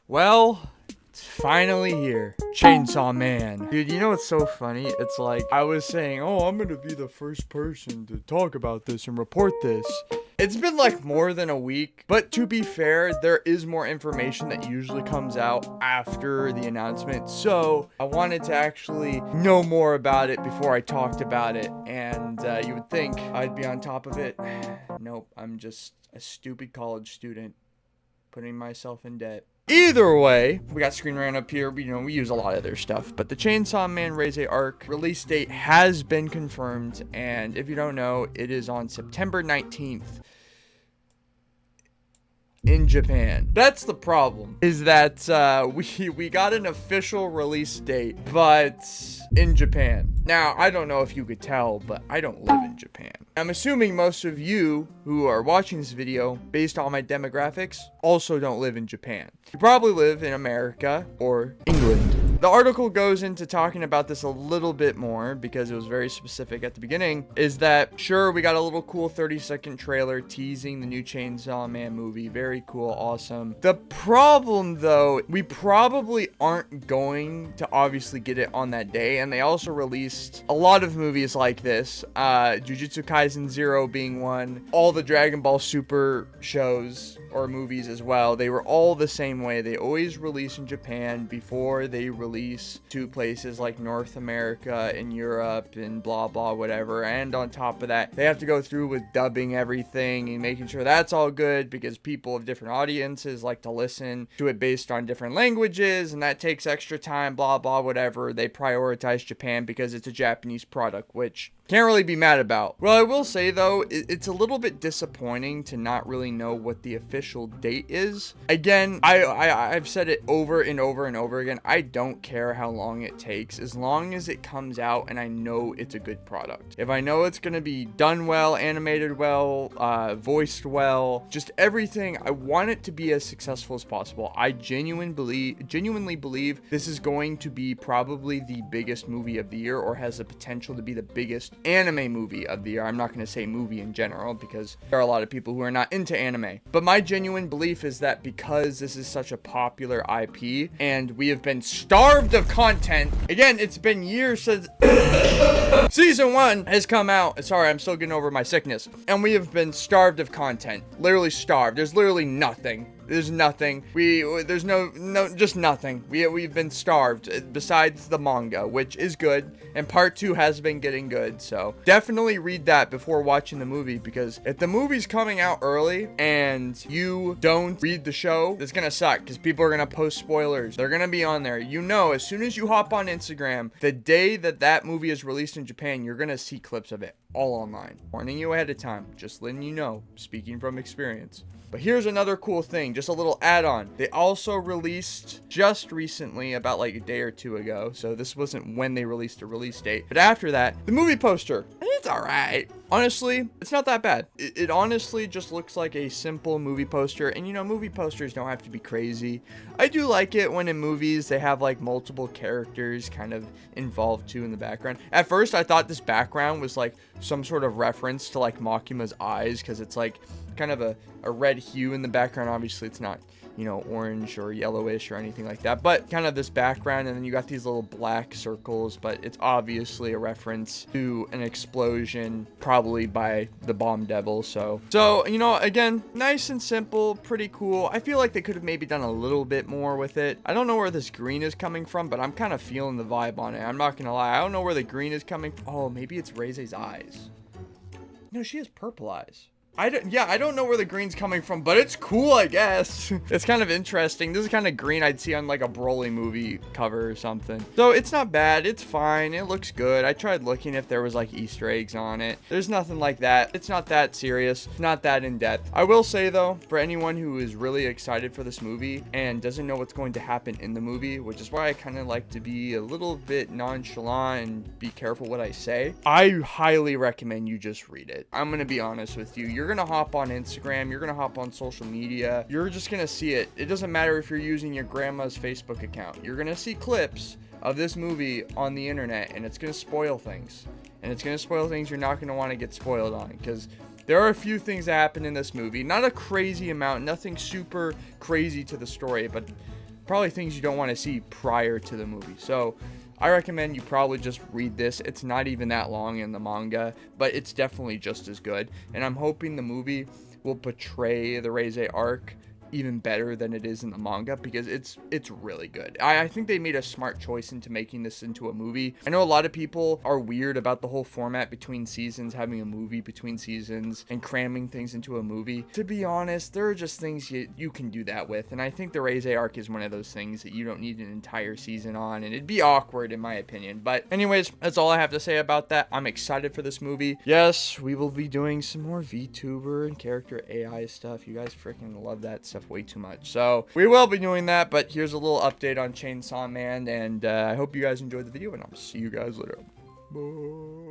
Well, it's finally here. Chainsaw Man. Dude, you know what's so funny? It's like I was saying, oh, I'm gonna be the first person to talk about this and report this. It's been like more than a week, but to be fair, there is more information that usually comes out after the announcement. So I wanted to actually know more about it before I talked about it. And you would think I'd be on top of it. Nope, I'm just a stupid college student putting myself in debt. Either way, we got Screen Rant up here. We use a lot of their stuff. But the Chainsaw Man Raise Arc release date has been confirmed. And if you don't know, it is on September 19th. In Japan. That's the problem, is that we got an official release date, but in Japan. Now, I don't know if you could tell, but I don't live in Japan. I'm assuming most of you who are watching this video, based on my demographics, also don't live in Japan. You probably live in America or England. The article goes into talking about this a little bit more because it was very specific at the beginning, is that sure, we got a little cool 30-second trailer teasing the new Chainsaw Man movie. Very cool, awesome. The problem though, we probably aren't going to obviously get it on that day, and they also released a lot of movies like this, Jujutsu Kaisen Zero being one, all the Dragon Ball Super shows or movies as well. They were all the same way. They always release in Japan before they release to places like North America and Europe and blah blah whatever. And on top of that, they have to go through with dubbing everything and making sure that's all good, because people of different audiences like to listen to it based on different languages, and that takes extra time, blah blah whatever. They prioritize Japan because it's a Japanese product, which can't really be mad about. Well, I will say though, it's a little bit disappointing to not really know what the official date is. Again, I've said it over and over and over again. I don't care how long it takes, as long as it comes out and I know it's a good product. If I know it's gonna be done well, animated well, voiced well, just everything, I want it to be as successful as possible. I genuinely believe this is going to be probably the biggest movie of the year, or has the potential to be the biggest anime movie of the year. I'm not going to say movie in general, because there are a lot of people who are not into anime. But my genuine belief is that because this is such a popular IP and we have been starved of content, again, it's been years since season 1 has come out. Sorry, I'm still getting over my sickness. And we have been starved of content. Literally starved. There's literally nothing. There's nothing. There's just nothing. We've been starved besides the manga, which is good, and part 2 has been getting good. So definitely read that before watching the movie, because if the movie's coming out early and you don't read the show, it's gonna suck, because people are gonna post spoilers. They're gonna be on there. As soon as you hop on Instagram, the day that movie is released in Japan, you're gonna see clips of it all online. Warning you ahead of time, just letting you know, speaking from experience. But here's another cool thing, just a little add-on. They also released just recently, about like a day or two ago, so this wasn't when they released a release date, but after that, the movie poster. And it's alright. Honestly, it's not that bad. It honestly just looks like a simple movie poster, and movie posters don't have to be crazy. I do like it when in movies they have like multiple characters kind of involved too in the background. At first, I thought this background was like some sort of reference to like Makima's eyes, because it's like kind of a red hue in the background. Obviously it's not orange or yellowish or anything like that, but kind of this background, and then you got these little black circles, but it's obviously a reference to an explosion, probably by the Bomb Devil. So again, nice and simple, pretty cool. I feel like they could have maybe done a little bit more with it. I don't know where this green is coming from, but I'm kind of feeling the vibe on it. I'm not gonna lie, I don't know where the green is coming from. Oh, maybe it's Reise's eyes. No, she has purple eyes. I don't know where the green's coming from, but it's cool, I guess. It's kind of interesting. This is kind of green I'd see on like a Broly movie cover or something. So it's not bad. It's fine. It looks good. I tried looking if there was like Easter eggs on it. There's nothing like that. It's not that serious. It's not that in depth. I will say though, for anyone who is really excited for this movie and doesn't know what's going to happen in the movie, which is why I kind of like to be a little bit nonchalant and be careful what I say, I highly recommend you just read it. I'm going to be honest with you. You're gonna hop on Instagram, you're gonna hop on social media, you're just gonna see it. It doesn't matter if you're using your grandma's Facebook account, you're gonna see clips of this movie on the internet, and it's gonna spoil things. And it's gonna spoil things you're not gonna want to get spoiled on, because there are a few things that happen in this movie. Not a crazy amount, nothing super crazy to the story, but probably things you don't want to see prior to the movie. So I recommend you probably just read this. It's not even that long in the manga, but it's definitely just as good. And I'm hoping the movie will portray the Reize arc even better than it is in the manga, because it's really good. I think they made a smart choice into making this into a movie. I know a lot of people are weird about the whole format between seasons, having a movie between seasons and cramming things into a movie. To be honest, there are just things you can do that with, and I think the Reize arc is one of those things that you don't need an entire season on, and it'd be awkward in my opinion. But anyways, that's all I have to say about that. I'm excited for this movie. Yes, we will be doing some more VTuber and character AI stuff. You guys freaking love that stuff way too much, so we will be doing that. But here's a little update on Chainsaw Man, and I hope you guys enjoyed the video, and I'll see you guys later. Bye.